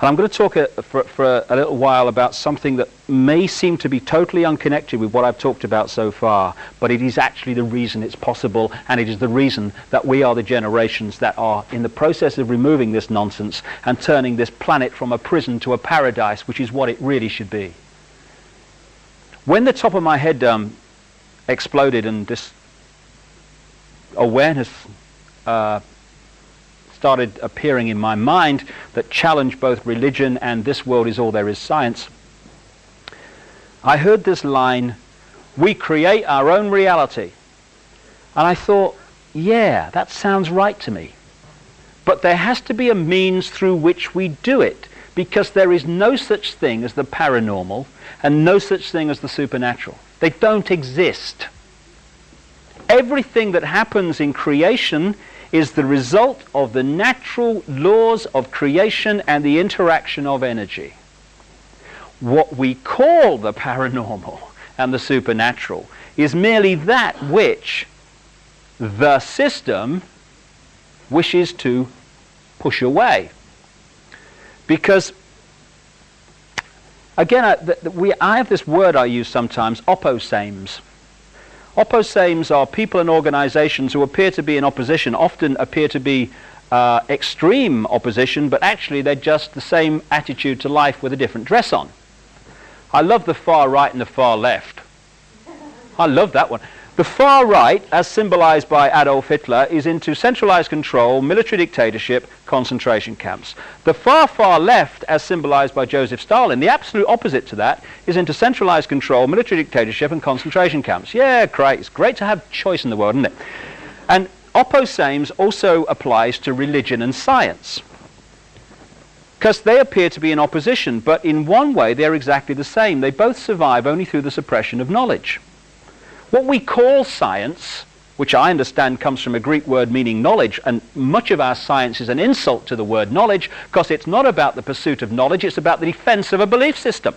And I'm going to talk for a little while about something that may seem to be totally unconnected with what I've talked about so far, but it is actually the reason it's possible, and it is the reason that we are the generations that are in the process of removing this nonsense and turning this planet from a prison to a paradise, which is what it really should be. When the top of my head exploded and this awareness started appearing in my mind that challenged both religion and this world is all there is science, I heard this line, "We create our own reality." And I thought, yeah, that sounds right to me. But there has to be a means through which we do it, because there is no such thing as the paranormal and no such thing as the supernatural. They don't exist. Everything that happens in creation is the result of the natural laws of creation and the interaction of energy. What we call the paranormal and the supernatural is merely that which the system wishes to push away. Because, again, I have this word I use sometimes, opposames. Opposames are people and organizations who appear to be in opposition, often appear to be extreme opposition, but actually they're just the same attitude to life with a different dress on. I love the far right and the far left. I love that one. The far right, as symbolized by Adolf Hitler, is into centralized control, military dictatorship, concentration camps. The far, far left, as symbolized by Joseph Stalin, the absolute opposite to that, is into centralized control, military dictatorship, and concentration camps. Yeah, great. It's great to have choice in the world, isn't it? And opposames also applies to religion and science, because they appear to be in opposition, but in one way they're exactly the same. They both survive only through the suppression of knowledge. What we call science, which I understand comes from a Greek word meaning knowledge, and much of our science is an insult to the word knowledge, because it's not about the pursuit of knowledge, it's about the defense of a belief system.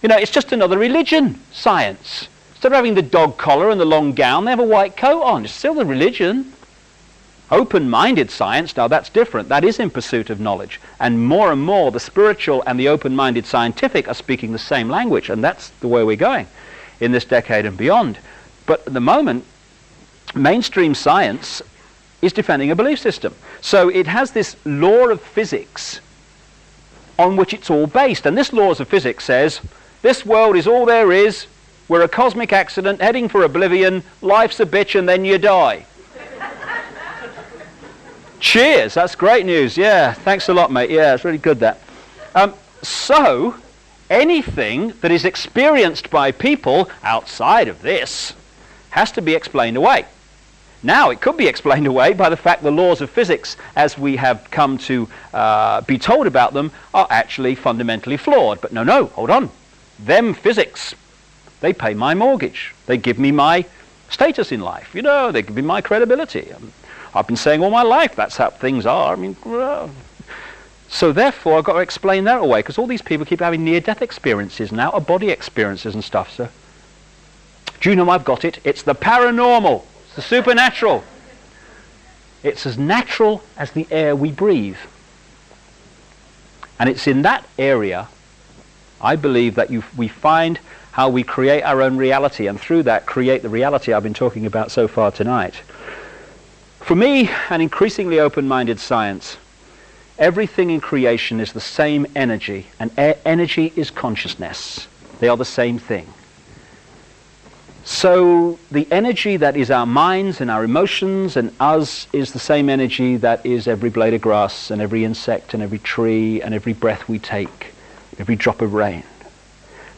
You know, it's just another religion, science. Instead of having the dog collar and the long gown, they have a white coat on. It's still the religion. Open-minded science, now that's different. That is in pursuit of knowledge. And more, the spiritual and the open-minded scientific are speaking the same language, and that's the way we're going in this decade and beyond. But at the moment, mainstream science is defending a belief system. So it has this law of physics on which it's all based. And this law of physics says, this world is all there is, we're a cosmic accident heading for oblivion, life's a bitch and then you die. Cheers, that's great news. Yeah, thanks a lot, mate. Yeah, it's really good, that. So anything that is experienced by people outside of this has to be explained away. Now, it could be explained away by the fact the laws of physics, as we have come to be told about them, are actually fundamentally flawed. But no, hold on. Them physics, they pay my mortgage. They give me my status in life. You know, they give me my credibility. I've been saying all my life that's how things are. I mean, so therefore, I've got to explain that away, because all these people keep having near-death experiences and out-of-body experiences and stuff. So, do you know I've got it? It's the paranormal. It's the supernatural. It's as natural as the air we breathe. And it's in that area, I believe, that we find how we create our own reality, and through that create the reality I've been talking about so far tonight. For me, an increasingly open-minded science, everything in creation is the same energy, and energy is consciousness. They are the same thing. So the energy that is our minds and our emotions and us is the same energy that is every blade of grass and every insect and every tree and every breath we take, every drop of rain.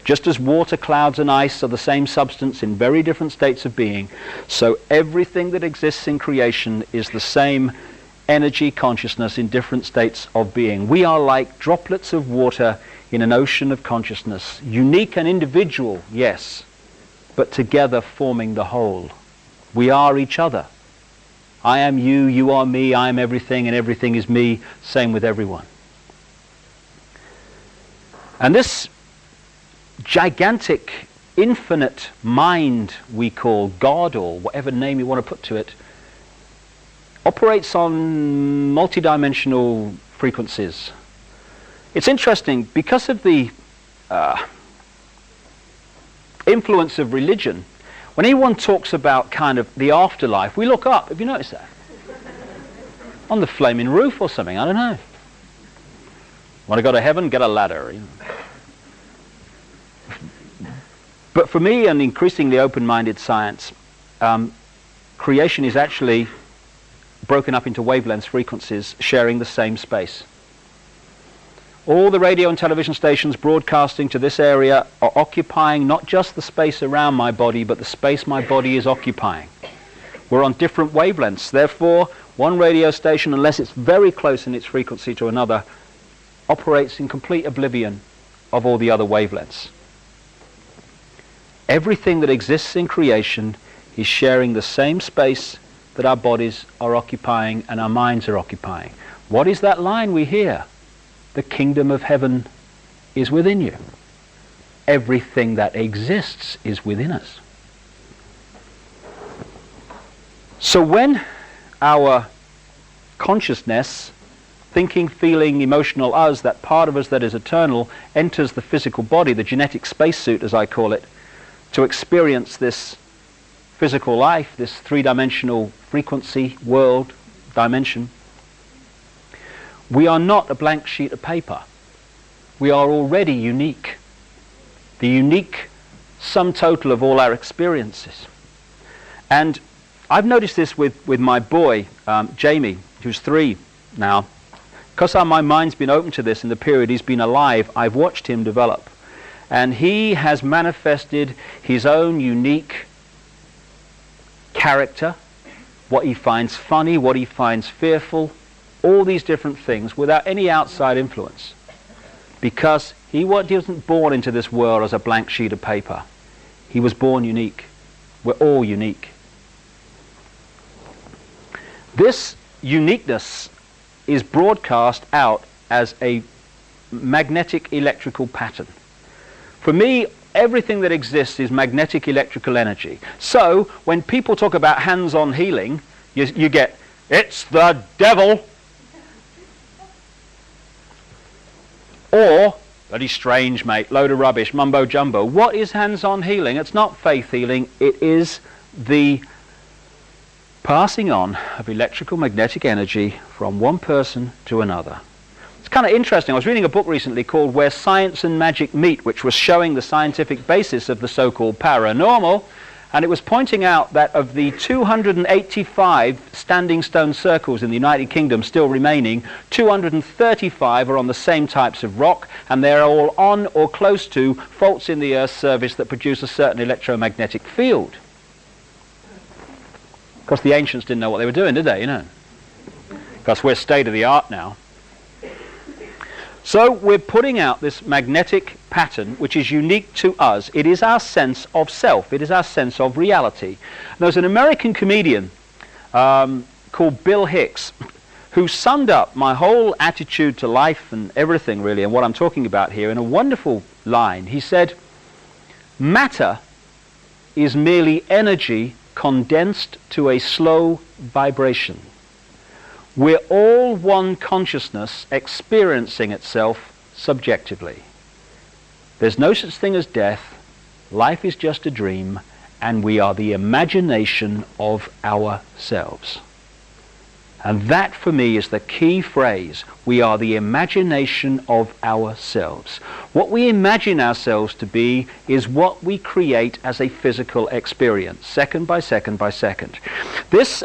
Just as water, clouds and ice are the same substance in very different states of being, so everything that exists in creation is the same energy consciousness in different states of being. We are like droplets of water in an ocean of consciousness, unique and individual, yes, but together forming the whole. We are each other. I am you, you are me, I am everything, and everything is me, same with everyone. And this gigantic, infinite mind we call God, or whatever name you want to put to it, operates on multidimensional frequencies. It's interesting, because of the influence of religion, when anyone talks about kind of the afterlife, we look up. Have you noticed that? On the flaming roof or something, I don't know. Want to go to heaven? Get a ladder. You know. But for me, an increasingly open-minded science, creation is actually broken up into wavelengths, frequencies, sharing the same space. All the radio and television stations broadcasting to this area are occupying not just the space around my body, but the space my body is occupying. We're on different wavelengths. Therefore, one radio station, unless it's very close in its frequency to another, operates in complete oblivion of all the other wavelengths. Everything that exists in creation is sharing the same space that our bodies are occupying and our minds are occupying. What is that line we hear? The kingdom of heaven is within you. Everything that exists is within us. So when our consciousness, thinking, feeling, emotional us, that part of us that is eternal, enters the physical body, the genetic spacesuit as I call it, to experience this physical life, this three-dimensional frequency, world, dimension, we are not a blank sheet of paper. We are already unique. The unique sum total of all our experiences. And I've noticed this with my boy, Jamie, who's 3 now. Because my mind's been open to this in the period he's been alive, I've watched him develop. And he has manifested his own unique character, what he finds funny, what he finds fearful, all these different things without any outside influence. Because he wasn't born into this world as a blank sheet of paper. He was born unique. We're all unique. This uniqueness is broadcast out as a magnetic electrical pattern. For me, everything that exists is magnetic electrical energy. So when people talk about hands-on healing, you get, it's the devil. Or, bloody strange, mate, load of rubbish, mumbo jumbo. What is hands-on healing? It's not faith healing. It is the passing on of electrical magnetic energy from one person to another. It's kind of interesting. I was reading a book recently called Where Science and Magic Meet, which was showing the scientific basis of the so-called paranormal. And it was pointing out that of the 285 standing stone circles in the United Kingdom still remaining, 235 are on the same types of rock, and they're all on or close to faults in the Earth's surface that produce a certain electromagnetic field. Of course, the ancients didn't know what they were doing, did they? You know, because we're state of the art now. So we're putting out this magnetic pattern which is unique to us. It is our sense of self. It is our sense of reality. There's an American comedian called Bill Hicks who summed up my whole attitude to life and everything really and what I'm talking about here in a wonderful line. He said, matter is merely energy condensed to a slow vibration. We're all one consciousness experiencing itself subjectively. There's no such thing as death. Life is just a dream, and we are the imagination of ourselves. And that, for me, is the key phrase. We are the imagination of ourselves. What we imagine ourselves to be is what we create as a physical experience, second by second by second. This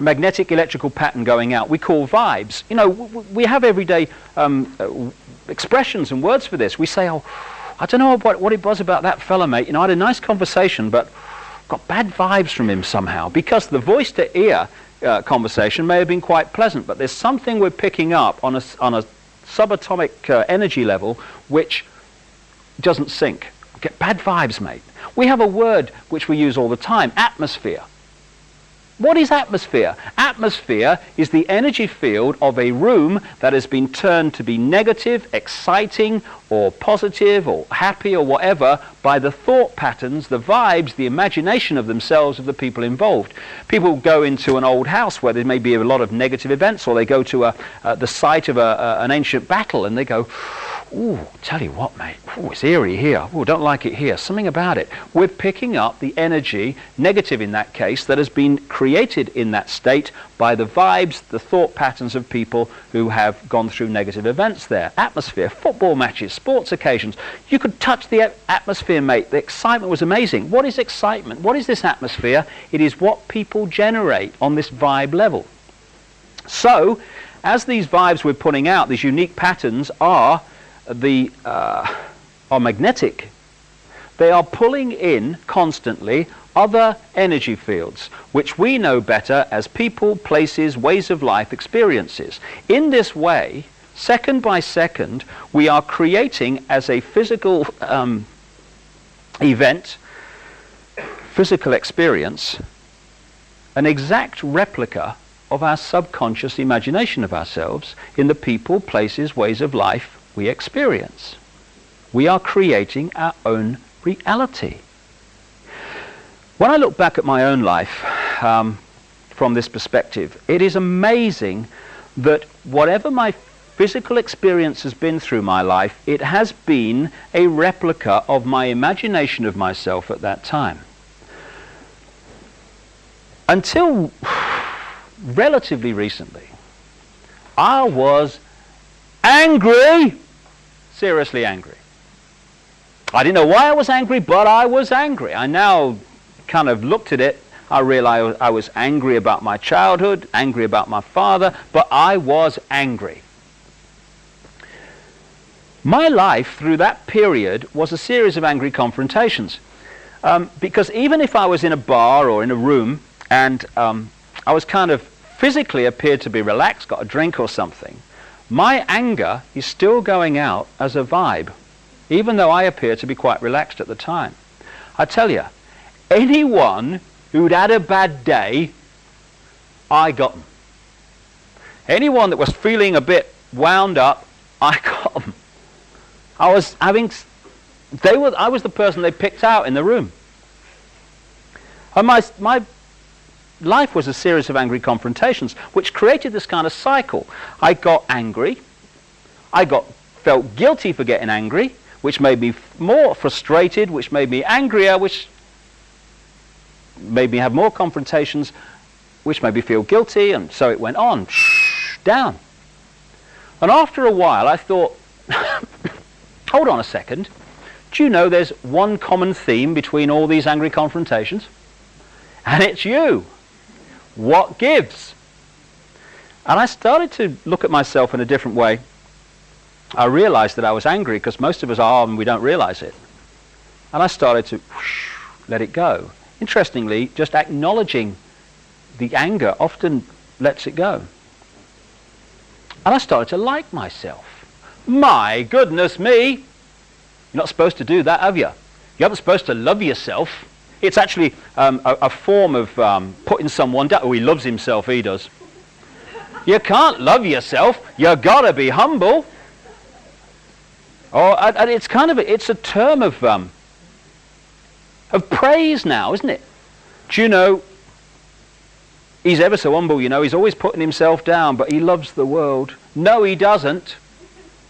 magnetic electrical pattern going out we call vibes. You know, we have everyday expressions and words for this. We say, oh, I don't know what it was about that fella, mate. You know, I had a nice conversation, but got bad vibes from him somehow. Because the voice to ear conversation may have been quite pleasant, but there's something we're picking up on a subatomic energy level which doesn't sync. Get bad vibes, mate. We have a word which we use all the time, atmosphere. What is atmosphere? Atmosphere is the energy field of a room that has been turned to be negative, exciting, or positive, or happy, or whatever, by the thought patterns, the vibes, the imagination of themselves, of the people involved. People go into an old house where there may be a lot of negative events, or they go to the site of an ancient battle, and they go, ooh, tell you what, mate, ooh, it's eerie here. Ooh, don't like it here. Something about it. We're picking up the energy, negative in that case, that has been created in that state by the vibes, the thought patterns of people who have gone through negative events there. Atmosphere, football matches, sports occasions. You could touch the atmosphere, mate. The excitement was amazing. What is excitement? What is this atmosphere? It is what people generate on this vibe level. So, as these vibes we're putting out, these unique patterns are magnetic. They are pulling in constantly other energy fields, which we know better as people, places, ways of life, experiences. In this way, second by second, we are creating as a physical event, physical experience, an exact replica of our subconscious imagination of ourselves in the people, places, ways of life we experience. We are creating our own reality. When I look back at my own life from this perspective, it is amazing that whatever my physical experience has been through my life, it has been a replica of my imagination of myself at that time. Until relatively recently, I was angry, seriously angry. I didn't know why I was angry, but I was angry. I now kind of looked at it. I realized I was angry about my childhood, angry about my father, but I was angry. My life through that period was a series of angry confrontations. Because even if I was in a bar or in a room and I was kind of physically appeared to be relaxed, got a drink or something, my anger is still going out as a vibe, even though I appear to be quite relaxed at the time. I tell you, anyone who'd had a bad day, I got them. Anyone that was feeling a bit wound up, I got them. I was the person they picked out in the room. And my life was a series of angry confrontations, which created this kind of cycle. I got angry. I felt guilty for getting angry, which made me more frustrated, which made me angrier, which made me have more confrontations, which made me feel guilty, and so it went on, down. And after a while, I thought, hold on a second. Do you know there's one common theme between all these angry confrontations? And it's you. What gives? And I started to look at myself in a different way. I realized that I was angry because most of us are and we don't realize it. And I started to let it go. Interestingly, just acknowledging the anger often lets it go. And I started to like myself. My goodness me! You're not supposed to do that, have you? You aren't supposed to love yourself. It's actually a form of putting someone down. Oh, he loves himself, he does. You can't love yourself. You've got to be humble. Oh, and it's kind of it's a term of praise now, isn't it? Do you know, he's ever so humble, you know, he's always putting himself down, but he loves the world. No, he doesn't.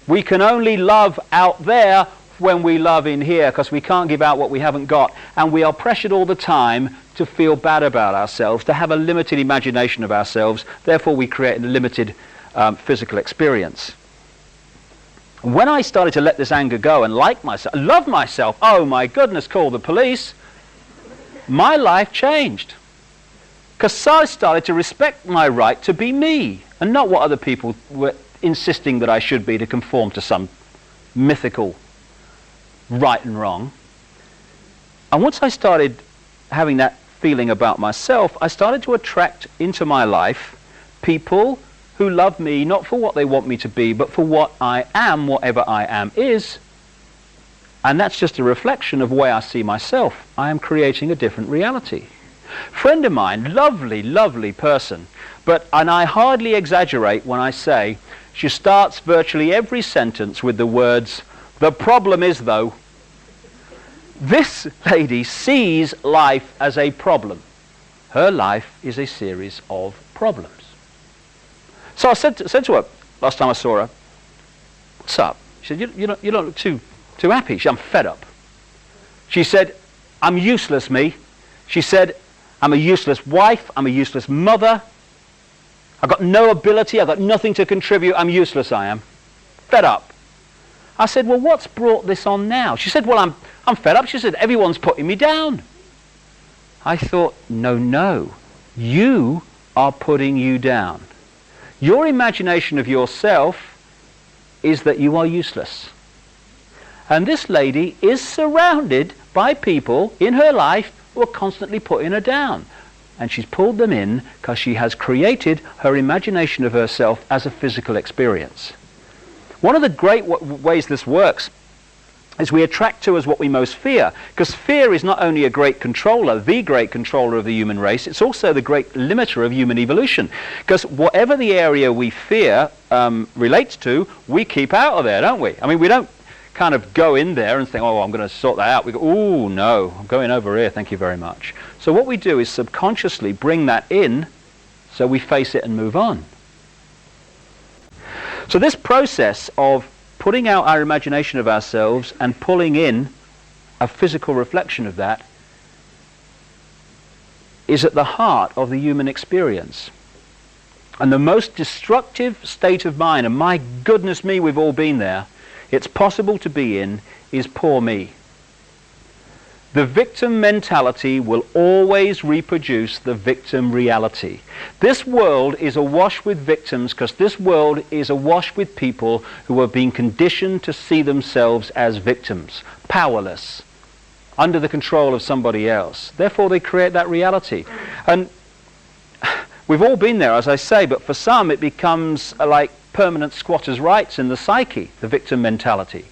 We can only love out there when we love in here, because we can't give out what we haven't got. And we are pressured all the time to feel bad about ourselves, to have a limited imagination of ourselves. Therefore, we create a limited physical experience. When I started to let this anger go and like myself, love myself, oh my goodness, call the police, my life changed. Because I started to respect my right to be me, and not what other people were insisting that I should be to conform to some mythical right and wrong. And once I started having that feeling about myself, I started to attract into my life people who love me not for what they want me to be, but for what I am, whatever I am is. And that's just a reflection of the way I see myself. I am creating a different reality. Friend of mine, lovely, lovely person, and I hardly exaggerate when I say she starts virtually every sentence with the words, "The problem is though." This lady sees life as a problem. Her life is a series of problems. So I said to her last time I saw her, "What's up?" She said, you don't look too happy." She said, "I'm fed up." She said, "I'm useless, me." She said, "I'm a useless wife. I'm a useless mother. I've got no ability. I've got nothing to contribute. I'm useless, I am. Fed up." I said, "Well, what's brought this on now?" She said, "Well, I'm fed up." She said, "Everyone's putting me down." I thought, no, you are putting you down. Your imagination of yourself is that you are useless. And this lady is surrounded by people in her life who are constantly putting her down. And she's pulled them in because she has created her imagination of herself as a physical experience. One of the great ways this works is we attract to us what we most fear, because fear is not only a great controller, the great controller of the human race, it's also the great limiter of human evolution. Because whatever the area we fear relates to, we keep out of there, don't we? I mean, we don't kind of go in there and think, "Oh, I'm going to sort that out." We go, "Oh, no, I'm going over here, thank you very much." So what we do is subconsciously bring that in so we face it and move on. So this process of putting out our imagination of ourselves and pulling in a physical reflection of that is at the heart of the human experience. And the most destructive state of mind, and my goodness me, we've all been there, it's possible to be in, is poor me. The victim mentality will always reproduce the victim reality. This world is awash with victims because this world is awash with people who have been conditioned to see themselves as victims, powerless, under the control of somebody else. Therefore, they create that reality. And we've all been there, as I say, but for some it becomes like permanent squatters' rights in the psyche, the victim mentality.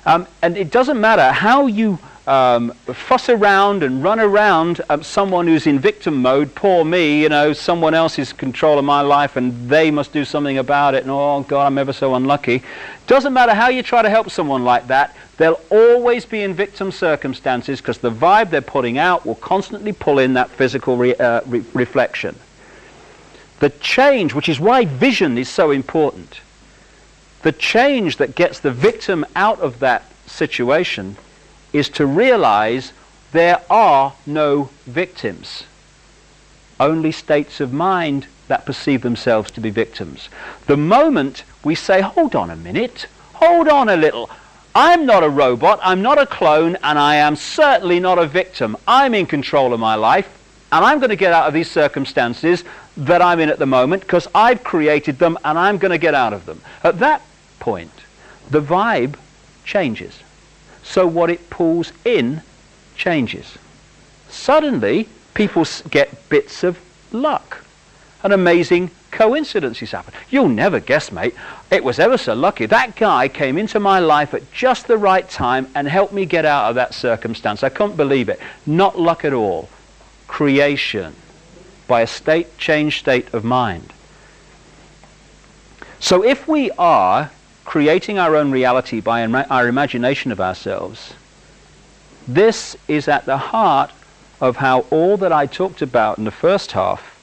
And it doesn't matter how you fuss around and run around someone who's in victim mode, "Poor me, someone else is in control of my life and they must do something about it, and oh God, I'm ever so unlucky." Doesn't matter how you try to help someone like that, they'll always be in victim circumstances because the vibe they're putting out will constantly pull in that physical reflection. The change, which is why vision is so important, the change that gets the victim out of that situation is to realize there are no victims, only states of mind that perceive themselves to be victims. The moment we say, "Hold on a minute, hold on a little, I'm not a robot, I'm not a clone, and I am certainly not a victim. I'm in control of my life, and I'm going to get out of these circumstances that I'm in at the moment because I've created them and I'm going to get out of them." At that point, the vibe changes. So what it pulls in changes. Suddenly, people get bits of luck. And amazing coincidences happen. You'll never guess, mate. It was ever so lucky. That guy came into my life at just the right time and helped me get out of that circumstance. I couldn't believe it. Not luck at all. Creation by a changed state of mind. So if we are creating our own reality by our imagination of ourselves, this is at the heart of how all that I talked about in the first half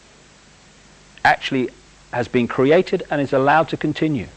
actually has been created and is allowed to continue.